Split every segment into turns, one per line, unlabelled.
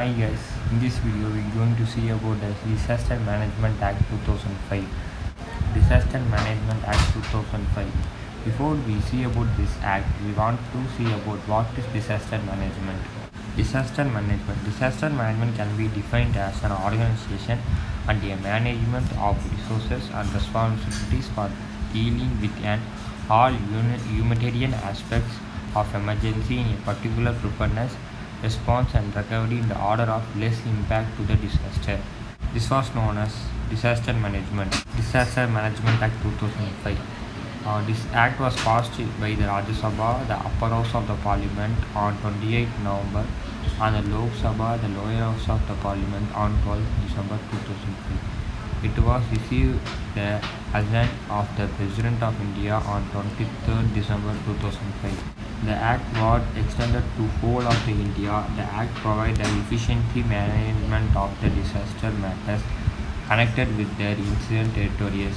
Hi guys, in this video we're going to see about the Disaster Management Act 2005. Disaster Management Act 2005. Before we see about this act, we want to see about what is disaster management. Disaster management. Disaster management can be defined as an organization and a management of resources and responsibilities for dealing with an all humanitarian aspects of emergency in a particular preparedness, response and recovery in the order of less impact to the disaster. This was known as Disaster Management. Disaster Management Act 2005. This act was passed by the Rajya Sabha, the upper house of the parliament on 28 November and the Lok Sabha, the lower house of the parliament on 12 December 2005. It was received the assent of the President of India on 23rd December 2005. The Act was extended to whole of the India. The Act provided the efficiently management of the disaster matters connected with their incident territories.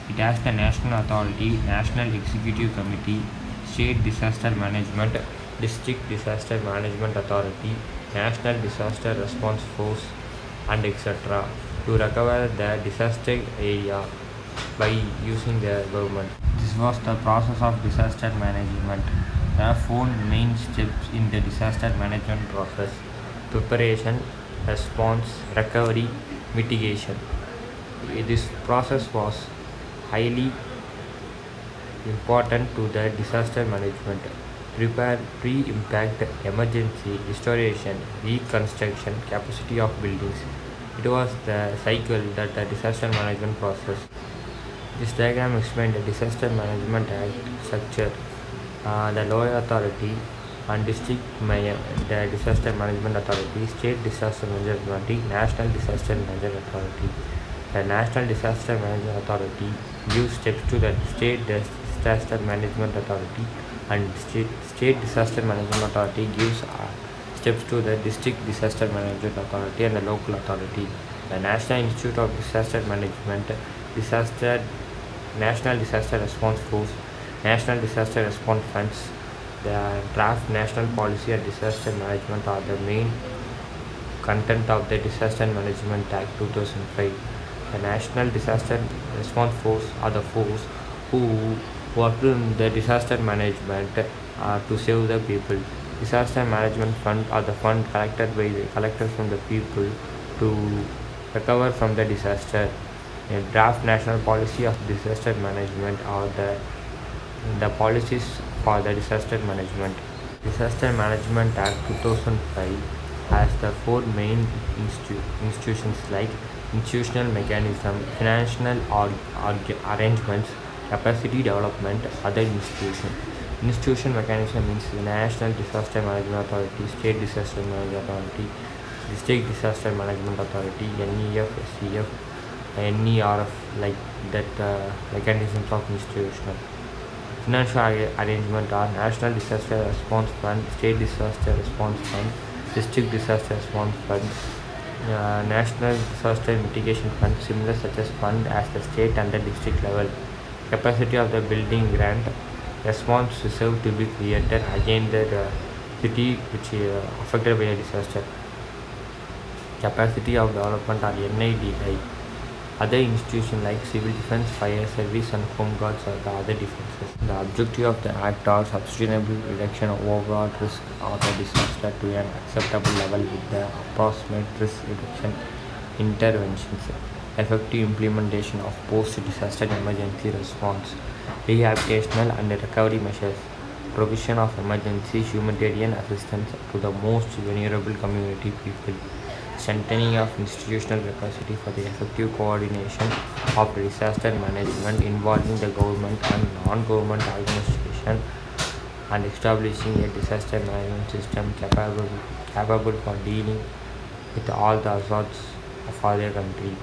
It has the National Authority, National Executive Committee, State Disaster Management, District Disaster Management Authority, National Disaster Response Force, and etc. to recover the disaster area by using the government. This was the process of disaster management. There are four main steps in the disaster management process: preparation, response, recovery, mitigation. This process was highly important to the disaster management. Prepare pre-impact emergency restoration, reconstruction, capacity of buildings. It was the cycle that the disaster management process. This diagram explains the Disaster Management Act structure. The local authority and the disaster management authority, state disaster management authority, national disaster management authority. The National Disaster Management Authority gives steps to the State Disaster Management Authority, and State Disaster Management Authority gives steps to the District Disaster Management Authority and the local authority. The National Institute of Disaster Management, National Disaster Response Force, National Disaster Response Funds, the draft national policy and disaster management are the main content of the Disaster Management Act 2005. The National Disaster Response Force are the force who work in the disaster management to save the people. Disaster Management Fund are the fund collected from the people to recover from the disaster. A draft national policy of disaster management are the policies for the disaster management. Disaster Management Act 2005 has the four main institutions like institutional mechanism, financial arrangements, capacity development, other institution. Institution mechanism means the National Disaster Management Authority, State Disaster Management Authority, District Disaster Management Authority, NEF, SCF, NERF, like that mechanisms of institutional. Financial arrangement are National Disaster Response Fund, State Disaster Response Fund, District Disaster Response Fund, National Disaster Mitigation Fund, similar such as fund as the state and the district level. Capacity of the building grant, response reserve to be created against the city which is affected by a disaster. Capacity of development are NIDI. Other institutions like civil defense, fire service and home guards are the other defenses. The objective of the act are sustainable reduction of overall risk of the disaster to an acceptable level with the approximate risk reduction interventions, effective implementation of post-disaster emergency response, rehabilitational and recovery measures, provision of emergency humanitarian assistance to the most vulnerable community people, strengthening of institutional capacity for the effective coordination of disaster management involving the government and non-government administration, and establishing a disaster management system capable for dealing with all the hazards for their country.